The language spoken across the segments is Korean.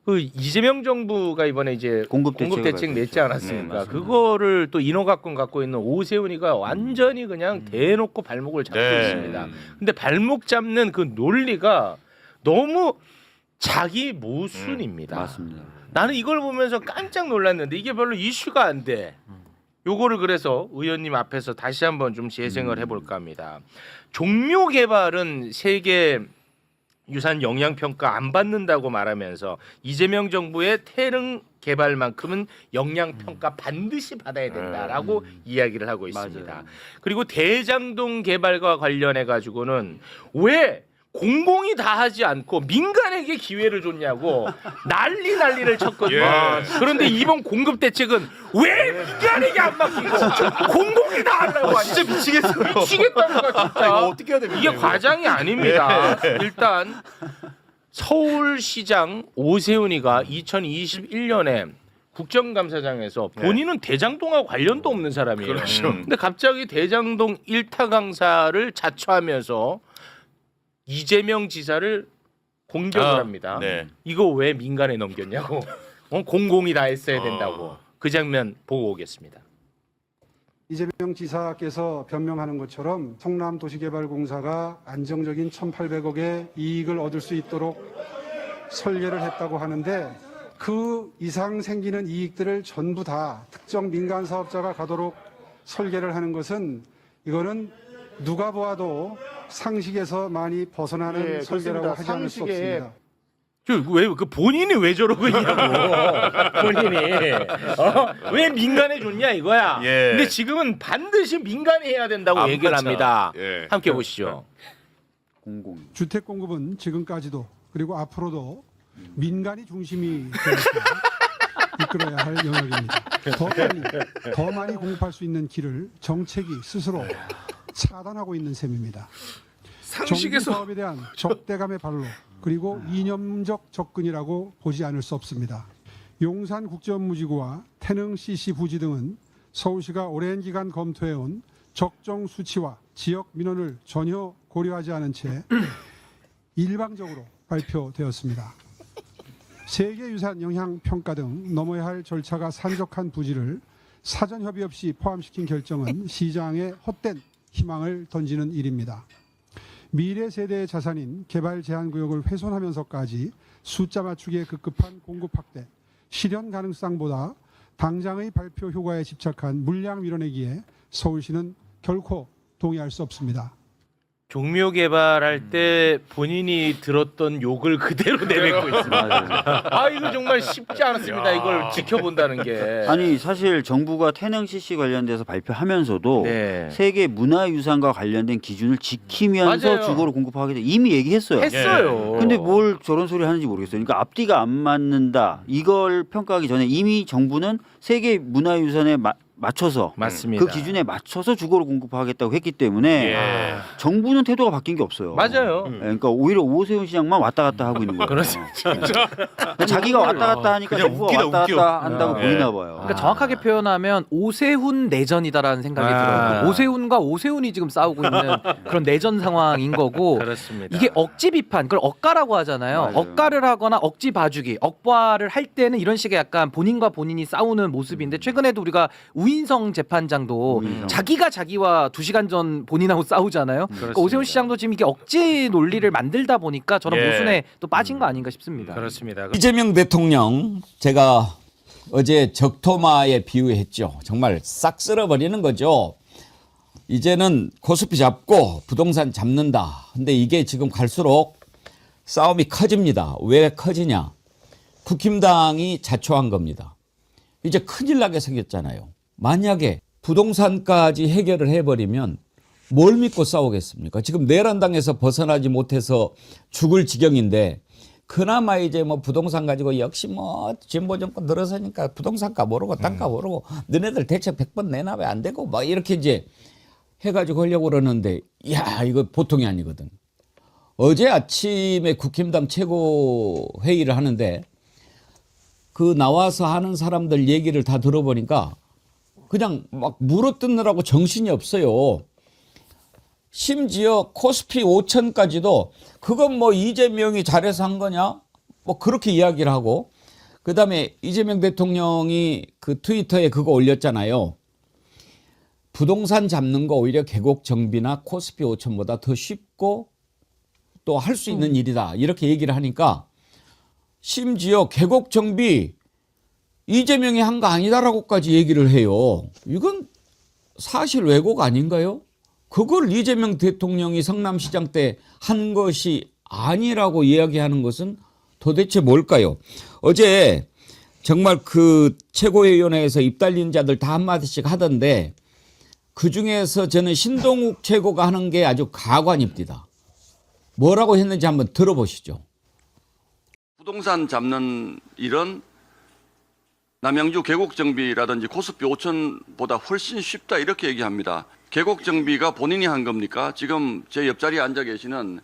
그 이재명 정부가 이번에 이제 공급 대책 냈지 않았습니까? 네, 그거를 또 인허가권 갖고 있는 오세훈이가 완전히 그냥 대놓고 발목을 잡고 있습니다. 근데 발목 잡는 그 논리가 너무 자기 모순입니다. 맞습니다. 나는 이걸 보면서 깜짝 놀랐는데 이게 별로 이슈가 안 돼. 요거를 그래서 의원님 앞에서 다시 한번 좀 재생을 해볼까 합니다. 종묘 개발은 세계 유산 영향 평가 안 받는다고 말하면서 이재명 정부의 태릉 개발만큼은 영향 평가 반드시 받아야 된다라고 이야기를 하고 있습니다. 맞아요. 그리고 대장동 개발과 관련해 가지고는 왜 공공이 다 하지 않고 민간에게 기회를 줬냐고 난리를 쳤거든요. 그런데 이번 공급 대책은 왜 민간에게 안 맡기고 공공이 다 하려고 하냐. 진짜 미치겠어요. 미치겠다는 거야 진짜. 이거 어떻게 해야 됩니까? 이게 과장이 아닙니다. 일단 서울시장 오세훈이가 2021년에 국정감사장에서 본인은 대장동하고 관련도 없는 사람이에요. 그렇죠. 근데 갑자기 대장동 일타 강사를 자처하면서 이재명 지사를 공격을 합니다. 네. 이거 왜 민간에 넘겼냐고. 공공이 다 했어야 된다고. 그 장면 보고 오겠습니다. 이재명 지사께서 변명하는 것처럼 성남도시개발공사가 안정적인 1,800억의 이익을 얻을 수 있도록 설계를 했다고 하는데 그 이상 생기는 이익들을 전부 다 특정 민간 사업자가 가도록 설계를 하는 것은 이거는 누가 보아도 상식에서 많이 벗어나는 네, 설계라고 그렇습니다. 하지 않을 수 상식에 없습니다. 그 본인이 왜 저러고 있냐고. 본인이 왜 민간에 줬냐 이거야. 예. 근데 지금은 반드시 민간에 해야 된다고 안 얘기를 맞죠. 합니다. 예. 함께 보시죠. 공공. 주택 공급은 지금까지도 그리고 앞으로도 민간이 중심이 되어서 이끌어야 할 영역입니다. 더 많이 공급할 수 있는 길을 정책이 스스로 차단하고 있는 셈입니다. 정부 사업에 대한 적대감의 발로 그리고 이념적 접근이라고 보지 않을 수 없습니다. 용산 국제업무지구와 태릉 CC 부지 등은 서울시가 오랜 기간 검토해온 적정 수치와 지역 민원을 전혀 고려하지 않은 채 일방적으로 발표되었습니다. 세계유산 영향 평가 등 넘어야 할 절차가 산적한 부지를 사전 협의 없이 포함시킨 결정은 시장에 헛된 희망을 던지는 일입니다. 미래 세대의 자산인 개발 제한 구역을 훼손하면서까지 숫자 맞추기에 급급한 공급 확대, 실현 가능성보다 당장의 발표 효과에 집착한 물량 밀어내기에 서울시는 결코 동의할 수 없습니다. 종묘 개발할 때 본인이 들었던 욕을 그대로 내뱉고 있습니다. 아 이거 정말 쉽지 않았습니다. 이걸 지켜본다는 게. 아니 사실 정부가 태릉 CC 관련돼서 발표하면서도 네. 세계 문화유산과 관련된 기준을 지키면서 맞아요. 주거를 공급하게 돼 이미 얘기했어요. 했어요. 근데 뭘 저런 소리 하는지 모르겠어요. 그러니까 앞뒤가 안 맞는다. 이걸 평가하기 전에 이미 정부는 세계 문화유산에 맞춰서 맞습니다. 그 기준에 맞춰서 주거를 공급하겠다고 했기 때문에 예. 정부는 태도가 바뀐 게 없어요. 맞아요. 그러니까 오히려 오세훈 시장만 왔다 갔다 하고 있는 거예요. 그렇습니다. 자기가 왔다 갔다 하니까 그냥 정부가 웃기다, 왔다 웃겨. 갔다 한다고 예. 보이나 봐요. 그러니까 정확하게 표현하면 오세훈 내전이다라는 생각이 들어요. 오세훈과 오세훈이 지금 싸우고 있는 그런 내전 상황인 거고 그렇습니다. 이게 억지 비판, 그걸 억가라고 하잖아요. 맞아요. 억가를 하거나 억지 봐주기, 억바를 할 때는 이런 식의 약간 본인과 본인이 싸우는 모습인데 최근에도 우리가 우인성 재판장도 우인성. 자기가 자기와 2시간 전 본인하고 싸우잖아요. 그러니까 오세훈 시장도 지금 이게 억지 논리를 만들다 보니까 저런 예. 모순에 또 빠진 거 아닌가 싶습니다. 그렇습니다. 이재명 대통령 제가 어제 적토마에 비유했죠. 정말 싹 쓸어버리는 거죠. 이제는 코스피 잡고 부동산 잡는다. 근데 이게 지금 갈수록 싸움이 커집니다. 왜 커지냐? 국힘당이 자초한 겁니다. 이제 큰일 나게 생겼잖아요. 만약에 부동산까지 해결을 해버리면 뭘 믿고 싸우겠습니까? 지금 내란당에서 벗어나지 못해서 죽을 지경인데 그나마 이제 뭐 부동산 가지고 역시 뭐 진보 정권 들어서니까 부동산가 모르고 땅가 모르고 너네들 대책 100번 내놔 왜 안 되고 막 이렇게 이제 해가지고 하려고 그러는데 야 이거 보통이 아니거든. 어제 아침에 국힘당 최고 회의를 하는데 그 나와서 하는 사람들 얘기를 다 들어보니까 그냥 막 물어뜯느라고 정신이 없어요. 심지어 코스피 5천까지도 그건 뭐 이재명이 잘해서 한 거냐? 뭐 그렇게 이야기를 하고 그다음에 이재명 대통령이 그 트위터에 그거 올렸잖아요. 부동산 잡는 거 오히려 계곡 정비나 코스피 5천보다 더 쉽고 또 할 수 있는 일이다. 이렇게 얘기를 하니까 심지어 계곡 정비 이재명이 한 거 아니다라고까지 얘기를 해요. 이건 사실 왜곡 아닌가요? 그걸 이재명 대통령이 성남시장 때 한 것이 아니라고 이야기하는 것은 도대체 뭘까요? 어제 정말 그 최고위원회에서 입 달린 자들 다 한마디씩 하던데 그중에서 저는 신동욱 최고가 하는 게 아주 가관입니다. 뭐라고 했는지 한번 들어보시죠. 부동산 잡는 일은 남양주 계곡 정비라든지 코스피 5천보다 훨씬 쉽다 이렇게 얘기합니다. 계곡 정비가 본인이 한 겁니까? 지금 제 옆자리에 앉아 계시는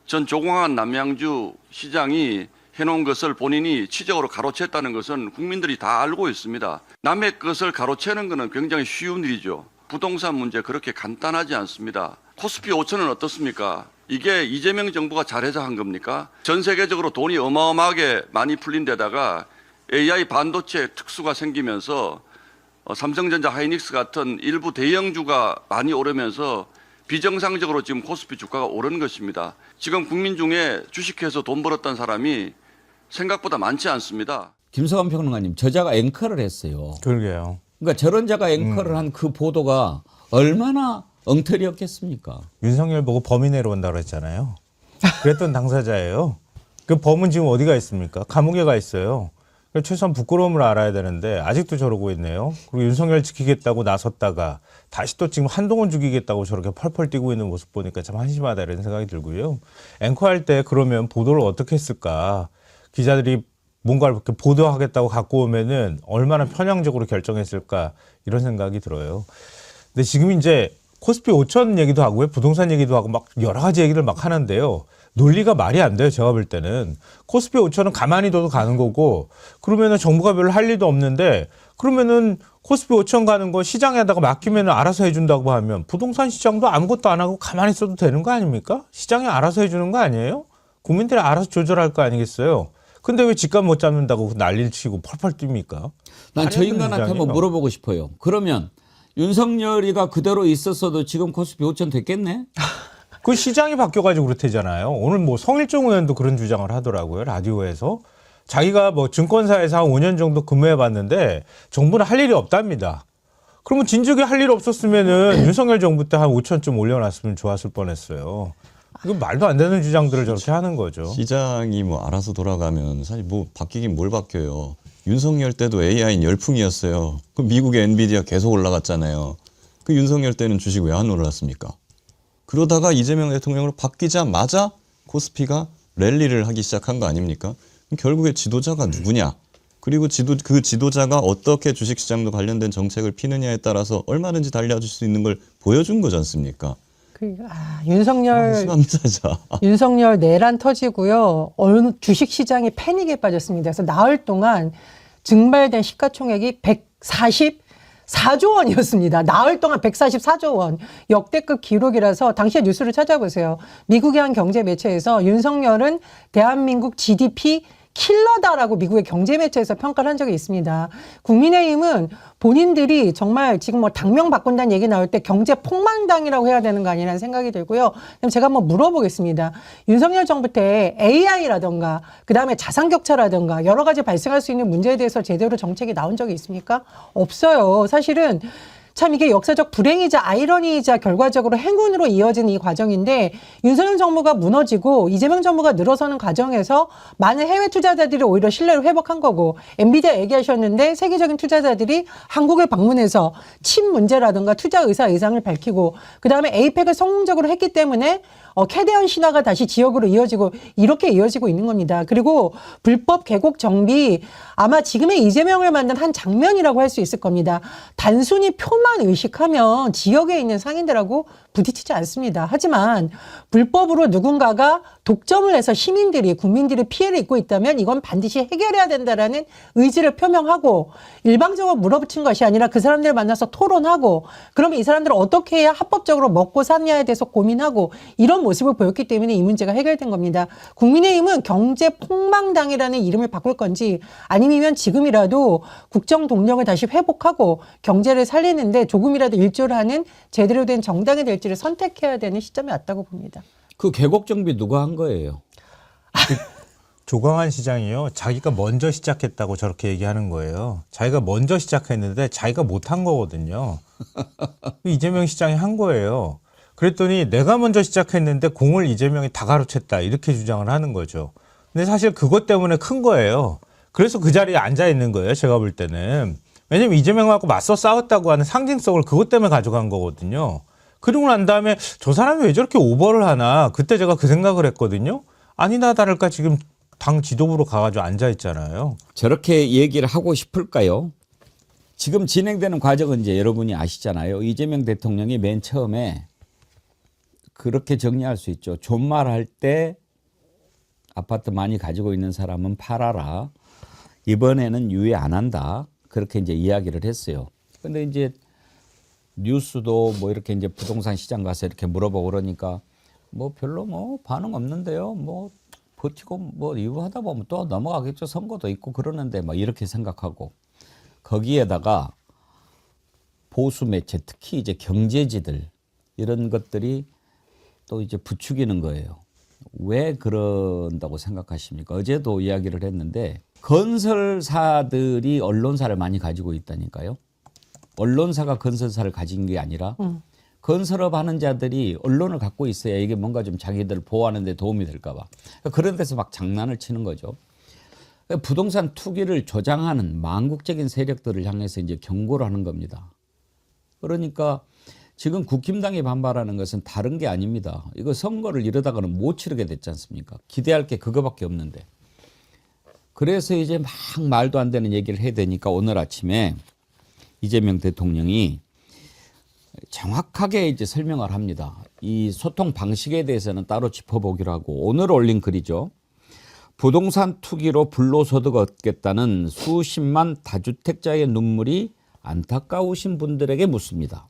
전 조공환 남양주 시장이 해놓은 것을 본인이 취재로 가로챘다는 것은 국민들이 다 알고 있습니다. 남의 것을 가로채는 것은 굉장히 쉬운 일이죠. 부동산 문제 그렇게 간단하지 않습니다. 코스피 5천은 어떻습니까? 이게 이재명 정부가 잘해서 한 겁니까? 전 세계적으로 돈이 어마어마하게 많이 풀린 데다가 AI 반도체 특수가 생기면서 삼성전자 하이닉스 같은 일부 대형주가 많이 오르면서 비정상적으로 지금 코스피 주가가 오른 것입니다. 지금 국민 중에 주식해서 돈 벌었던 사람이 생각보다 많지 않습니다. 김성환 평론가님, 저자가 앵커를 했어요. 그러게요. 그러니까 저런 자가 앵커를 한 그 보도가 얼마나 엉터리였겠습니까? 윤석열 보고 범인 내려온다고 그랬잖아요. 그랬던 당사자예요. 그 범은 지금 어디가 있습니까? 감옥에 가 있어요. 최소한 부끄러움을 알아야 되는데 아직도 저러고 있네요. 그리고 윤석열 지키겠다고 나섰다가 다시 또 지금 한동훈 죽이겠다고 저렇게 펄펄 뛰고 있는 모습 보니까 참 한심하다 이런 생각이 들고요. 앵커할 때 그러면 보도를 어떻게 했을까? 기자들이 뭔가를 이렇게 보도하겠다고 갖고 오면은 얼마나 편향적으로 결정했을까 이런 생각이 들어요. 근데 지금 이제 코스피 5천 얘기도 하고요. 부동산 얘기도 하고 막 여러 가지 얘기를 막 하는데요. 논리가 말이 안 돼요. 제가 볼 때는. 코스피 5천은 가만히 둬도 가는 거고 그러면은 정부가 별로 할 일도 없는데 그러면은 코스피 5천 가는 거 시장에다가 맡기면은 알아서 해준다고 하면 부동산 시장도 아무것도 안 하고 가만히 있어도 되는 거 아닙니까? 시장이 알아서 해주는 거 아니에요? 국민들이 알아서 조절할 거 아니겠어요? 근데 왜 집값 못 잡는다고 난리를 치고 펄펄 뜁니까? 난 저 인간한테 한번 물어보고 싶어요. 그러면 윤석열이가 그대로 있었어도 지금 코스피 5천 됐겠네? 그 시장이 바뀌어가지고 그렇대잖아요. 오늘 뭐 성일종 의원도 그런 주장을 하더라고요. 라디오에서. 자기가 뭐 증권사에서 한 5년 정도 근무해봤는데 정부는 할 일이 없답니다. 그러면 진즉에 할 일 없었으면은 윤석열 정부 때 한 5천쯤 올려놨으면 좋았을 뻔했어요. 이건 말도 안 되는 주장들을 저렇게 하는 거죠. 시장이 뭐 알아서 돌아가면 사실 뭐 바뀌긴 뭘 바뀌어요. 윤석열 때도 AI는 열풍이었어요. 그 미국의 엔비디아 계속 올라갔잖아요. 그 윤석열 때는 주식 왜 안 올랐습니까? 그러다가 이재명 대통령으로 바뀌자마자 코스피가 랠리를 하기 시작한 거 아닙니까? 그럼 결국에 지도자가 누구냐? 그리고 그 지도자가 어떻게 주식시장도 관련된 정책을 피느냐에 따라서 얼마든지 달려줄 수 있는 걸 보여준 거지 않습니까? 윤석열 내란 터지고요. 어느 주식 시장이 패닉에 빠졌습니다. 그래서 나흘 동안 증발된 시가총액이 144조 원이었습니다. 나흘 동안 144조 원. 역대급 기록이라서 당시의 뉴스를 찾아보세요. 미국의 한 경제 매체에서 윤석열은 대한민국 GDP 킬러다라고 미국의 경제 매체에서 평가를 한 적이 있습니다. 국민의힘은 본인들이 정말 지금 뭐 당명 바꾼다는 얘기 나올 때 경제 폭망당이라고 해야 되는 거 아니라는 생각이 들고요. 그럼 제가 한번 물어보겠습니다. 윤석열 정부 때 AI라든가 그다음에 자산 격차라든가 여러 가지 발생할 수 있는 문제에 대해서 제대로 정책이 나온 적이 있습니까? 없어요. 사실은 참 이게 역사적 불행이자 아이러니이자 결과적으로 행운으로 이어진 이 과정인데 윤석열 정부가 무너지고 이재명 정부가 늘어서는 과정에서 많은 해외 투자자들이 오히려 신뢰를 회복한 거고 엔비디아 얘기하셨는데 세계적인 투자자들이 한국을 방문해서 침 문제라든가 투자 의사를 밝히고 그다음에 에이펙을 성공적으로 했기 때문에 캐대언 신화가 다시 지역으로 이어지고 이렇게 이어지고 있는 겁니다. 그리고 불법 계곡 정비 아마 지금의 이재명을 만든 한 장면이라고 할 수 있을 겁니다. 단순히 표만 의식하면 지역에 있는 상인들하고 부딪히지 않습니다. 하지만 불법으로 누군가가 독점을 해서 시민들이 국민들이 피해를 입고 있다면 이건 반드시 해결해야 된다라는 의지를 표명하고 일방적으로 물어붙인 것이 아니라 그 사람들을 만나서 토론하고 그러면 이 사람들은 어떻게 해야 합법적으로 먹고 사냐에 대해서 고민하고 이런 모습을 보였기 때문에 이 문제가 해결된 겁니다. 국민의힘은 경제폭망당이라는 이름을 바꿀 건지 아니면 지금이라도 국정 동력을 다시 회복하고 경제를 살리는데 조금이라도 일조를 하는 제대로 된 정당이 될지를 선택해야 되는 시점이 왔다고 봅니다. 그 계곡 정비 누가 한 거예요? 조광한 시장이요. 자기가 먼저 시작했다고 저렇게 얘기하는 거예요. 자기가 먼저 시작했는데 자기가 못한 거거든요. 이재명 시장이 한 거예요. 그랬더니 내가 먼저 시작했는데 공을 이재명이 다 가로챘다 이렇게 주장을 하는 거죠. 근데 사실 그것 때문에 큰 거예요. 그래서 그 자리에 앉아 있는 거예요. 제가 볼 때는. 왜냐면 이재명하고 맞서 싸웠다고 하는 상징성을 그것 때문에 가져간 거거든요. 그러고 난 다음에 저 사람이 왜 저렇게 오버를 하나 그때 제가 그 생각을 했거든요. 아니나 다를까 지금 당 지도부로 가가지고 앉아 있잖아요. 저렇게 얘기를 하고 싶을까요? 지금 진행되는 과정은 이제 여러분이 아시잖아요. 이재명 대통령이 맨 처음에 그렇게 정리할 수 있죠. 존말할 때 아파트 많이 가지고 있는 사람은 팔아라. 이번에는 유예 안 한다. 그렇게 이제 이야기를 했어요. 근데 이제 뉴스도 뭐 이렇게 이제 부동산 시장 가서 이렇게 물어보고 그러니까 뭐 별로 뭐 반응 없는데요. 뭐 버티고 뭐 이거 하다 보면 또 넘어가겠죠. 선거도 있고 그러는데 막 이렇게 생각하고 거기에다가 보수 매체 특히 이제 경제지들 이런 것들이 또 이제 부추기는 거예요. 왜 그런다고 생각하십니까? 어제도 이야기를 했는데 건설사들이 언론사를 많이 가지고 있다니까요. 언론사가 건설사를 가진 게 아니라 건설업 하는 자들이 언론을 갖고 있어야 이게 뭔가 좀 자기들 보호하는 데 도움이 될까 봐. 그런 데서 막 장난을 치는 거죠. 부동산 투기를 조장하는 망국적인 세력들을 향해서 이제 경고를 하는 겁니다. 그러니까 지금 국힘당이 반발하는 것은 다른 게 아닙니다. 이거 선거를 이러다가는 못 치르게 됐지 않습니까? 기대할 게 그거밖에 없는데. 그래서 이제 막 말도 안 되는 얘기를 해야 되니까 오늘 아침에 이재명 대통령이 정확하게 이제 설명을 합니다. 이 소통 방식에 대해서는 따로 짚어보기로 하고 오늘 올린 글이죠. 부동산 투기로 불로소득 얻겠다는 수십만 다주택자의 눈물이 안타까우신 분들에게 묻습니다.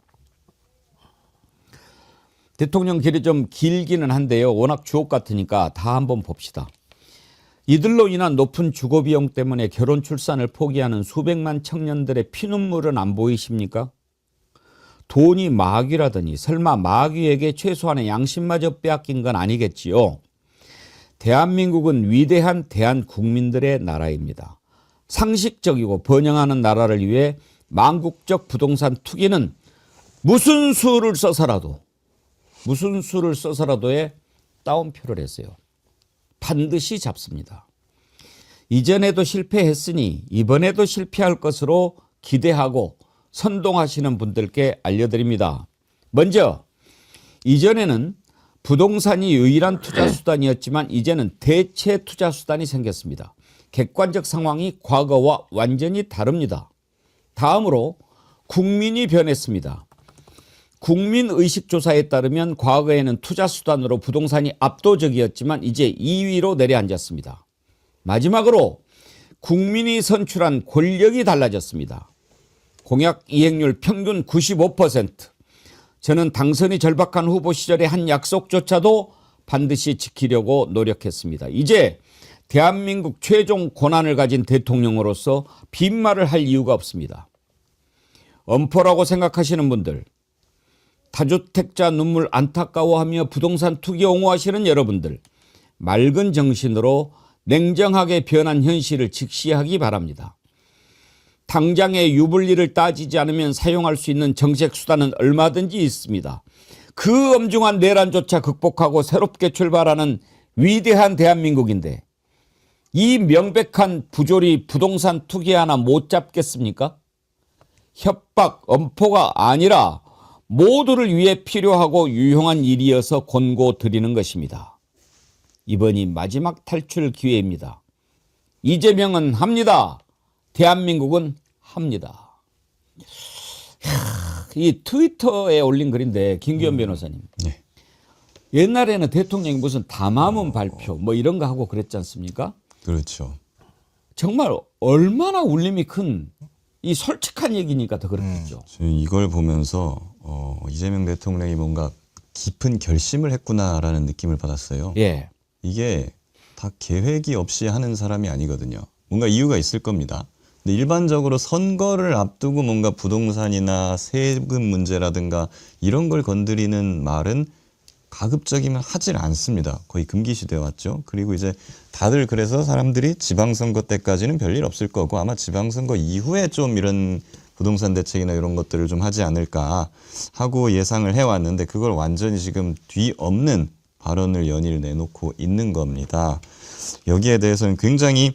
대통령 글이 좀 길기는 한데요. 워낙 주옥 같으니까 다 한번 봅시다. 이들로 인한 높은 주거비용 때문에 결혼 출산을 포기하는 수백만 청년들의 피눈물은 안 보이십니까? 돈이 마귀라더니 설마 마귀에게 최소한의 양심마저 빼앗긴 건 아니겠지요. 대한민국은 위대한 대한국민들의 나라입니다. 상식적이고 번영하는 나라를 위해 망국적 부동산 투기는 무슨 수를 써서라도에 따옴표를 했어요. 반드시 잡습니다. 이전에도 실패했으니 이번에도 실패할 것으로 기대하고 선동하시는 분들께 알려드립니다. 먼저 이전에는 부동산이 유일한 투자 수단이었지만 이제는 대체 투자 수단이 생겼습니다. 객관적 상황이 과거와 완전히 다릅니다. 다음으로 국민이 변했습니다. 국민의식조사에 따르면 과거에는 투자 수단으로 부동산이 압도적이었지만 이제 2위로 내려앉았습니다. 마지막으로 국민이 선출한 권력이 달라졌습니다. 공약 이행률 평균 95%. 저는 당선이 절박한 후보 시절의 한 약속조차도 반드시 지키려고 노력했습니다. 이제 대한민국 최종 권한을 가진 대통령으로서 빈말을 할 이유가 없습니다. 엄포라고 생각하시는 분들, 다주택자 눈물 안타까워하며 부동산 투기 옹호하시는 여러분들, 맑은 정신으로 냉정하게 변한 현실을 직시하기 바랍니다. 당장의 유불리를 따지지 않으면 사용할 수 있는 정책 수단은 얼마든지 있습니다. 그 엄중한 내란조차 극복하고 새롭게 출발하는 위대한 대한민국인데 이 명백한 부조리 부동산 투기 하나 못 잡겠습니까? 협박, 엄포가 아니라 모두를 위해 필요하고 유용한 일이어서 권고드리는 것입니다. 이번이 마지막 탈출 기회입니다. 이재명은 합니다. 대한민국은 합니다. 이 트위터에 올린 글인데 김기현 변호사님. 네. 옛날에는 대통령이 무슨 담화문 발표 뭐 이런 거 하고 그랬지 않습니까? 그렇죠. 정말 얼마나 울림이 큰 이 솔직한 얘기니까 더 그렇겠죠. 저는 이걸 보면서 이재명 대통령이 뭔가 깊은 결심을 했구나라는 느낌을 받았어요. 예. 이게 다 계획이 없이 하는 사람이 아니거든요. 뭔가 이유가 있을 겁니다. 근데 일반적으로 선거를 앞두고 뭔가 부동산이나 세금 문제라든가 이런 걸 건드리는 말은 가급적이면 하질 않습니다. 거의 금기시되어 왔죠. 그리고 이제 다들 그래서 사람들이 지방선거 때까지는 별일 없을 거고 아마 지방선거 이후에 좀 이런 부동산 대책이나 이런 것들을 좀 하지 않을까 하고 예상을 해왔는데 그걸 완전히 지금 뒤엎는 발언을 연일 내놓고 있는 겁니다. 여기에 대해서는 굉장히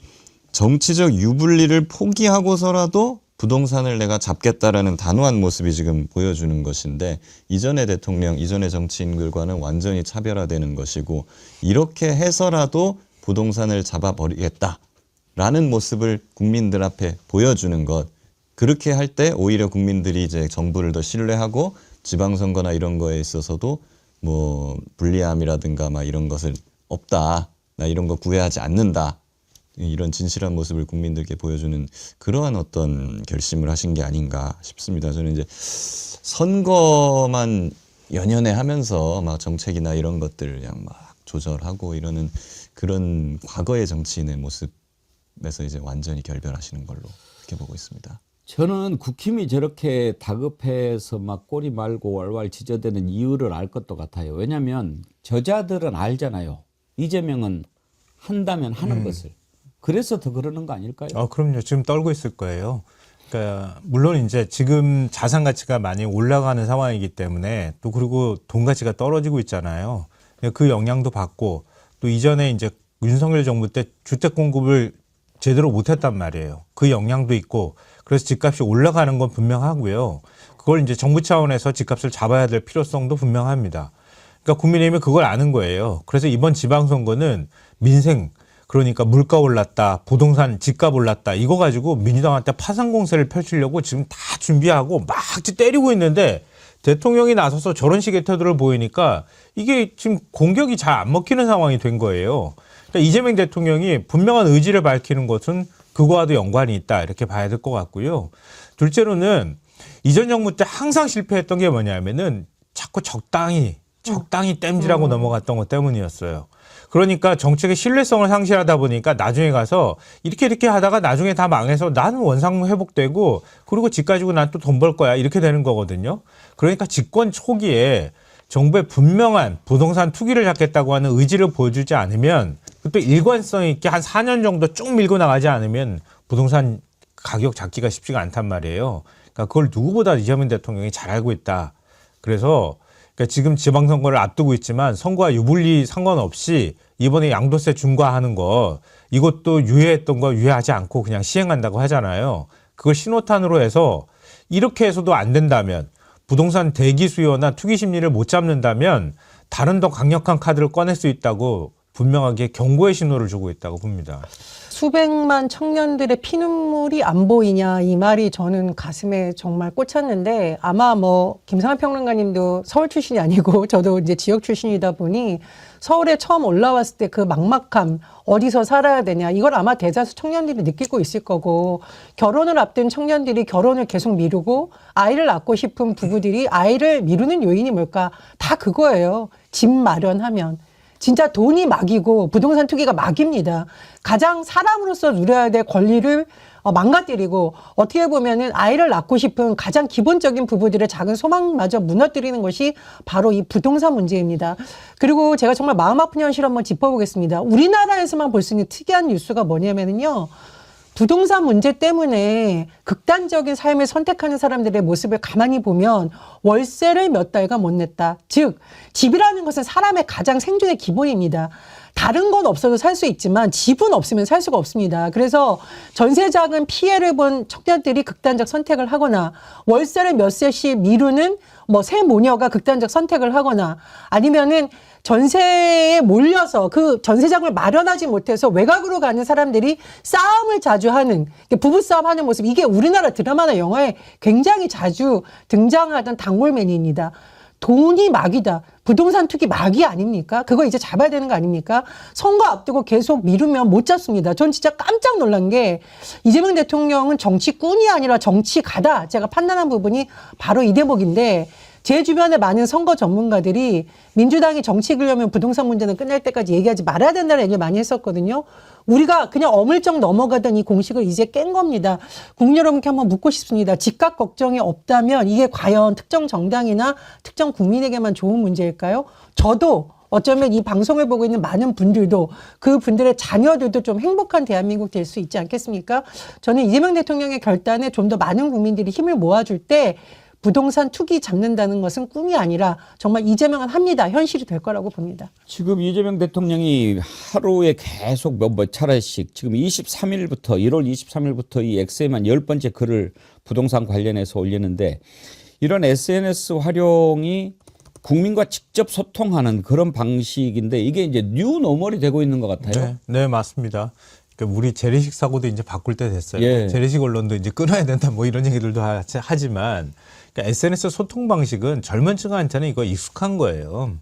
정치적 유불리를 포기하고서라도 부동산을 내가 잡겠다라는 단호한 모습이 지금 보여주는 것인데 이전의 대통령, 이전의 정치인들과는 완전히 차별화되는 것이고 이렇게 해서라도 부동산을 잡아버리겠다라는 모습을 국민들 앞에 보여주는 것. 그렇게 할 때 오히려 국민들이 이제 정부를 더 신뢰하고 지방선거나 이런 거에 있어서도 뭐 불리함이라든가 막 이런 것을 없다. 나 이런 거 구애하지 않는다. 이런 진실한 모습을 국민들께 보여주는 그러한 어떤 결심을 하신 게 아닌가 싶습니다. 저는 이제 선거만 연연해 하면서 막 정책이나 이런 것들 그냥 막 조절하고 이러는 그런 과거의 정치인의 모습에서 이제 완전히 결별하시는 걸로 이렇게 보고 있습니다. 저는 국힘이 저렇게 다급해서 막 꼬리 말고 왈왈 지저대는 이유를 알 것도 같아요. 왜냐하면 저자들은 알잖아요. 이재명은 한다면 하는 것을. 그래서 더 그러는 거 아닐까요? 그럼요. 지금 떨고 있을 거예요. 그러니까 물론 이제 지금 자산 가치가 많이 올라가는 상황이기 때문에 또 그리고 돈 가치가 떨어지고 있잖아요. 그 영향도 받고 또 이전에 이제 윤석열 정부 때 주택 공급을 제대로 못했단 말이에요. 그 영향도 있고 그래서 집값이 올라가는 건 분명하고요. 그걸 이제 정부 차원에서 집값을 잡아야 될 필요성도 분명합니다. 그러니까 국민의힘이 그걸 아는 거예요. 그래서 이번 지방선거는 민생 그러니까 물가 올랐다, 부동산 집값 올랐다 이거 가지고 민주당한테 파상 공세를 펼치려고 지금 다 준비하고 막 때리고 있는데 대통령이 나서서 저런 식의 태도를 보이니까 이게 지금 공격이 잘 안 먹히는 상황이 된 거예요. 그러니까 이재명 대통령이 분명한 의지를 밝히는 것은 그거와도 연관이 있다 이렇게 봐야 될 것 같고요. 둘째로는 이전 정부 때 항상 실패했던 게 뭐냐면은 자꾸 적당히 땜질하고 넘어갔던 것 때문이었어요. 그러니까 정책의 신뢰성을 상실하다 보니까 나중에 가서 이렇게 하다가 나중에 다 망해서 나는 원상 회복되고 그리고 집 가지고 난 또 돈 벌 거야 이렇게 되는 거거든요. 그러니까 집권 초기에 정부의 분명한 부동산 투기를 잡겠다고 하는 의지를 보여주지 않으면 또 일관성 있게 한 4년 정도 쭉 밀고 나가지 않으면 부동산 가격 잡기가 쉽지가 않단 말이에요. 그러니까 그걸 누구보다 이재명 대통령이 잘 알고 있다. 그래서 그러니까 지금 지방선거를 앞두고 있지만 선거와 유불리 상관없이 이번에 양도세 중과하는 거 이것도 유예했던 거 유예하지 않고 그냥 시행한다고 하잖아요. 그걸 신호탄으로 해서 이렇게 해서도 안 된다면 부동산 대기 수요나 투기 심리를 못 잡는다면 다른 더 강력한 카드를 꺼낼 수 있다고 분명하게 경고의 신호를 주고 있다고 봅니다. 수백만 청년들의 피눈물이 안 보이냐 이 말이 저는 가슴에 정말 꽂혔는데 아마 뭐 김상환 평론가님도 서울 출신이 아니고 저도 이제 지역 출신이다 보니 서울에 처음 올라왔을 때 그 막막함 어디서 살아야 되냐 이걸 아마 대다수 청년들이 느끼고 있을 거고 결혼을 앞둔 청년들이 결혼을 계속 미루고 아이를 낳고 싶은 부부들이 아이를 미루는 요인이 뭘까 다 그거예요. 집 마련하면. 진짜 돈이 막이고 부동산 투기가 막입니다. 가장 사람으로서 누려야 될 권리를 망가뜨리고 어떻게 보면은 아이를 낳고 싶은 가장 기본적인 부부들의 작은 소망마저 무너뜨리는 것이 바로 이 부동산 문제입니다. 그리고 제가 정말 마음 아픈 현실을 한번 짚어보겠습니다. 우리나라에서만 볼 수 있는 특이한 뉴스가 뭐냐면요. 부동산 문제 때문에 극단적인 삶을 선택하는 사람들의 모습을 가만히 보면 월세를 몇 달간 못 냈다. 즉 집이라는 것은 사람의 가장 생존의 기본입니다. 다른 건 없어도 살 수 있지만 집은 없으면 살 수가 없습니다. 그래서 전세자금 피해를 본 청년들이 극단적 선택을 하거나 월세를 몇 세씩 미루는 뭐 새 모녀가 극단적 선택을 하거나 아니면은 전세에 몰려서 그 전세자금을 마련하지 못해서 외곽으로 가는 사람들이 싸움을 자주 하는 부부싸움 하는 모습 이게 우리나라 드라마나 영화에 굉장히 자주 등장하던 단골맨입니다. 돈이 막이다. 부동산 투기 막이 아닙니까? 그거 이제 잡아야 되는 거 아닙니까? 선거 앞두고 계속 미루면 못 잡습니다. 전 진짜 깜짝 놀란 게 이재명 대통령은 정치꾼이 아니라 정치가다. 제가 판단한 부분이 바로 이 대목인데 제 주변에 많은 선거 전문가들이 민주당이 정치 이기려면 부동산 문제는 끝날 때까지 얘기하지 말아야 된다는 얘기를 많이 했었거든요. 우리가 그냥 어물쩍 넘어가던 이 공식을 이제 깬 겁니다. 국민 여러분께 한번 묻고 싶습니다. 집값 걱정이 없다면 이게 과연 특정 정당이나 특정 국민에게만 좋은 문제일까요? 저도 어쩌면 이 방송을 보고 있는 많은 분들도 그 분들의 자녀들도 좀 행복한 대한민국 될 수 있지 않겠습니까? 저는 이재명 대통령의 결단에 좀 더 많은 국민들이 힘을 모아줄 때 부동산 투기 잡는다는 것은 꿈이 아니라 정말 이재명은 합니다. 현실이 될 거라고 봅니다. 지금 이재명 대통령이 하루에 계속 몇 차례씩 지금 23일부터 1월 23일부터 이 엑스에만 10번째 글을 부동산 관련해서 올리는데 이런 SNS 활용이 국민과 직접 소통하는 그런 방식인데 이게 이제 뉴 노멀이 되고 있는 것 같아요. 네, 맞습니다. 그러니까 우리 재래식 사고도 이제 바꿀 때 됐어요. 예. 재래식 언론도 이제 끊어야 된다 뭐 이런 얘기들도 하지만 그러니까 SNS 소통 방식은 젊은 층한테는 이거 익숙한 거예요.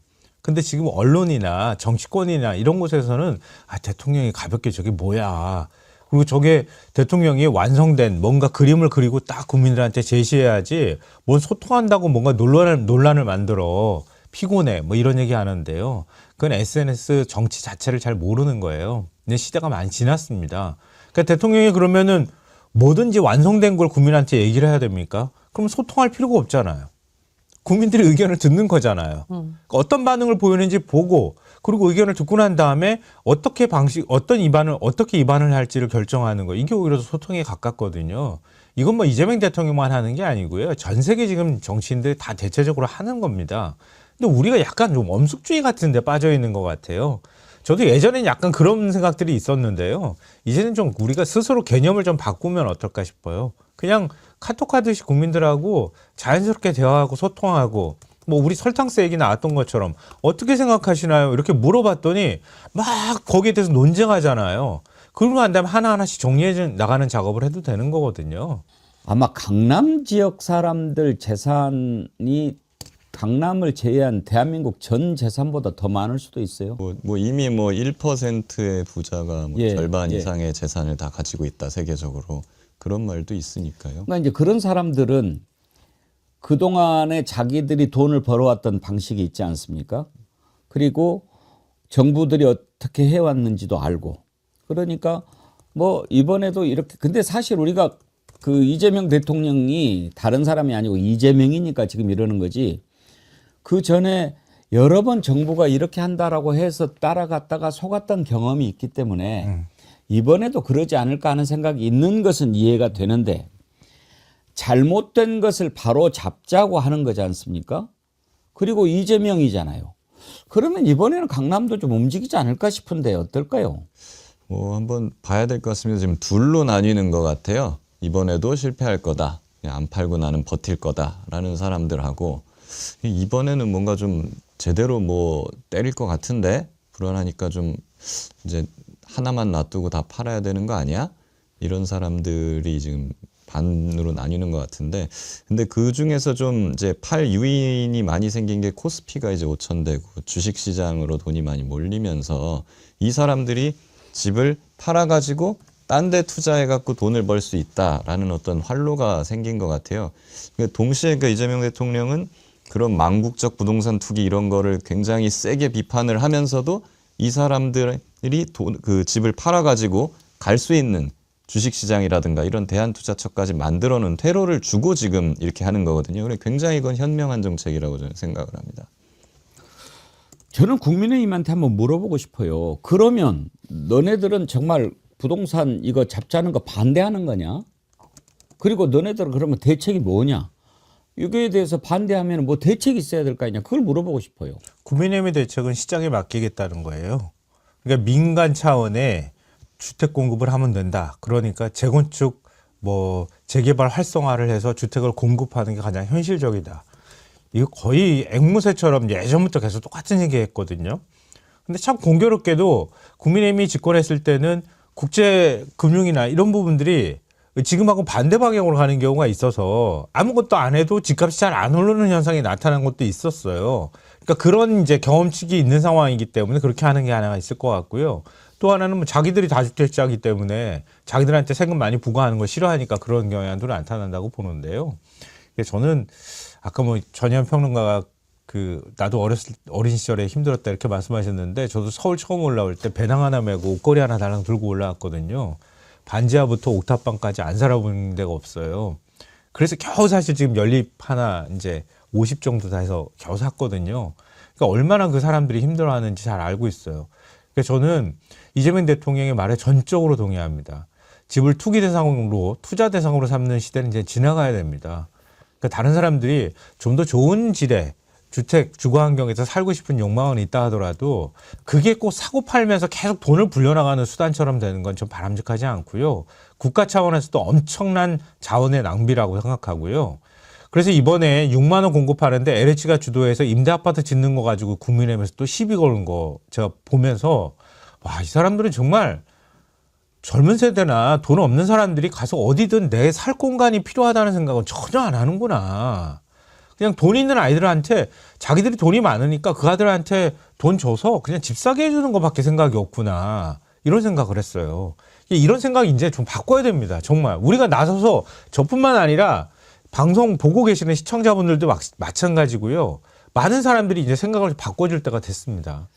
근데 지금 언론이나 정치권이나 이런 곳에서는 대통령이 가볍게 저게 뭐야. 그리고 저게 대통령이 완성된 뭔가 그림을 그리고 딱 국민들한테 제시해야지 뭔 소통한다고 뭔가 논란을 만들어 피곤해 뭐 이런 얘기 하는데요. 그건 SNS 정치 자체를 잘 모르는 거예요. 근데 시대가 많이 지났습니다. 그러니까 대통령이 그러면은 뭐든지 완성된 걸 국민한테 얘기를 해야 됩니까? 그럼 소통할 필요가 없잖아요. 국민들의 의견을 듣는 거잖아요. 그러니까 어떤 반응을 보이는지 보고 그리고 의견을 듣고 난 다음에 어떻게 입안을 할지를 결정하는 거. 이게 오히려 소통에 가깝거든요. 이건 뭐 이재명 대통령만 하는 게 아니고요. 전 세계 지금 정치인들이 다 대체적으로 하는 겁니다. 근데 우리가 약간 좀 엄숙주의 같은 데 빠져 있는 것 같아요. 저도 예전엔 약간 그런 생각들이 있었는데요. 이제는 좀 우리가 스스로 개념을 좀 바꾸면 어떨까 싶어요. 그냥 카톡 하듯이 국민들하고 자연스럽게 대화하고 소통하고 뭐 우리 설탕스 얘기 나왔던 것처럼 어떻게 생각하시나요? 이렇게 물어봤더니 막 거기에 대해서 논쟁하잖아요. 그러고 난 다음에 하나하나씩 정리해 나가는 작업을 해도 되는 거거든요. 아마 강남 지역 사람들 재산이 강남을 제외한 대한민국 전 재산보다 더 많을 수도 있어요. 뭐 이미 뭐 1%의 부자가 뭐 예, 절반 예. 이상의 재산을 다 가지고 있다 세계적으로 그런 말도 있으니까요. 그러니까 이제 그런 사람들은 그동안에 자기들이 돈을 벌어왔던 방식이 있지 않습니까? 그리고 정부들이 어떻게 해왔는지도 알고. 그러니까 뭐 이번에도 이렇게 근데 사실 우리가 그 이재명 대통령이 다른 사람이 아니고 이재명이니까 지금 이러는 거지. 그 전에 여러 번 정부가 이렇게 한다라고 해서 따라갔다가 속았던 경험이 있기 때문에 이번에도 그러지 않을까 하는 생각이 있는 것은 이해가 되는데 잘못된 것을 바로 잡자고 하는 거지 않습니까? 그리고 이재명이잖아요. 그러면 이번에는 강남도 좀 움직이지 않을까 싶은데 어떨까요? 뭐 한번 봐야 될 것 같습니다. 지금 둘로 나뉘는 것 같아요. 이번에도 실패할 거다. 그냥 안 팔고 나는 버틸 거다라는 사람들하고 이번에는 뭔가 좀 제대로 뭐 때릴 것 같은데 불안하니까 좀 이제 하나만 놔두고 다 팔아야 되는 거 아니야? 이런 사람들이 지금 반으로 나뉘는 것 같은데 근데 그 중에서 좀 이제 팔 유인이 많이 생긴 게 코스피가 이제 5,000대고 주식시장으로 돈이 많이 몰리면서 이 사람들이 집을 팔아가지고 딴 데 투자해갖고 돈을 벌 수 있다라는 어떤 활로가 생긴 것 같아요. 동시에 그 이재명 대통령은 그런 망국적 부동산 투기 이런 거를 굉장히 세게 비판을 하면서도 이 사람들이 그 집을 팔아가지고 갈 수 있는 주식시장이라든가 이런 대한투자처까지 만들어놓은 퇴로를 주고 지금 이렇게 하는 거거든요. 그래서 굉장히 이건 현명한 정책이라고 저는 생각을 합니다. 저는 국민의힘한테 한번 물어보고 싶어요. 그러면 너네들은 정말 부동산 이거 잡자는 거 반대하는 거냐? 그리고 너네들은 그러면 대책이 뭐냐? 이거에 대해서 반대하면 뭐 대책이 있어야 될 거 아니냐? 그걸 물어보고 싶어요. 국민의힘의 대책은 시장에 맡기겠다는 거예요. 그러니까 민간 차원의 주택 공급을 하면 된다. 그러니까 재건축 뭐 재개발 활성화를 해서 주택을 공급하는 게 가장 현실적이다. 이거 거의 앵무새처럼 예전부터 계속 똑같은 얘기 했거든요. 근데 참 공교롭게도 국민의힘이 집권했을 때는 국제금융이나 이런 부분들이 지금하고 반대 방향으로 가는 경우가 있어서 아무것도 안 해도 집값이 잘 안 오르는 현상이 나타난 것도 있었어요. 그러니까 그런 이제 경험칙이 있는 상황이기 때문에 그렇게 하는 게 하나 있을 것 같고요. 또 하나는 뭐 자기들이 다주택자이기 때문에 자기들한테 세금 많이 부과하는 걸 싫어하니까 그런 경향도 나타난다고 보는데요. 저는 아까 뭐 전현 평론가가 나도 어린 시절에 힘들었다 이렇게 말씀하셨는데 저도 서울 처음 올라올 때 배낭 하나 메고 옷걸이 하나 달랑 들고 올라왔거든요. 반지하부터 옥탑방까지 안 살아본 데가 없어요. 그래서 겨우 사실 지금 연립 하나 이제 50 정도 다 해서 겨우 샀거든요. 그러니까 얼마나 그 사람들이 힘들어하는지 잘 알고 있어요. 그래서 저는 이재명 대통령의 말에 전적으로 동의합니다. 집을 투기 대상으로 투자 대상으로 삼는 시대는 이제 지나가야 됩니다. 그러니까 다른 사람들이 좀 더 좋은 질의 주택 주거 환경에서 살고 싶은 욕망은 있다 하더라도 그게 꼭 사고 팔면서 계속 돈을 불려나가는 수단처럼 되는 건 좀 바람직하지 않고요. 국가 차원에서도 엄청난 자원의 낭비라고 생각하고요. 그래서 이번에 6만 원 공급하는데 LH가 주도해서 임대 아파트 짓는 거 가지고 국민의힘에서 또 시비 거는 거 제가 보면서 와, 이 사람들은 정말 젊은 세대나 돈 없는 사람들이 가서 어디든 내 살 공간이 필요하다는 생각은 전혀 안 하는구나. 그냥 돈 있는 아이들한테 자기들이 돈이 많으니까 그 아들한테 돈 줘서 그냥 집 사게 해주는 것밖에 생각이 없구나. 이런 생각을 했어요. 이런 생각 이제 좀 바꿔야 됩니다. 정말. 우리가 나서서 저뿐만 아니라 방송 보고 계시는 시청자분들도 마찬가지고요. 많은 사람들이 이제 생각을 바꿔줄 때가 됐습니다.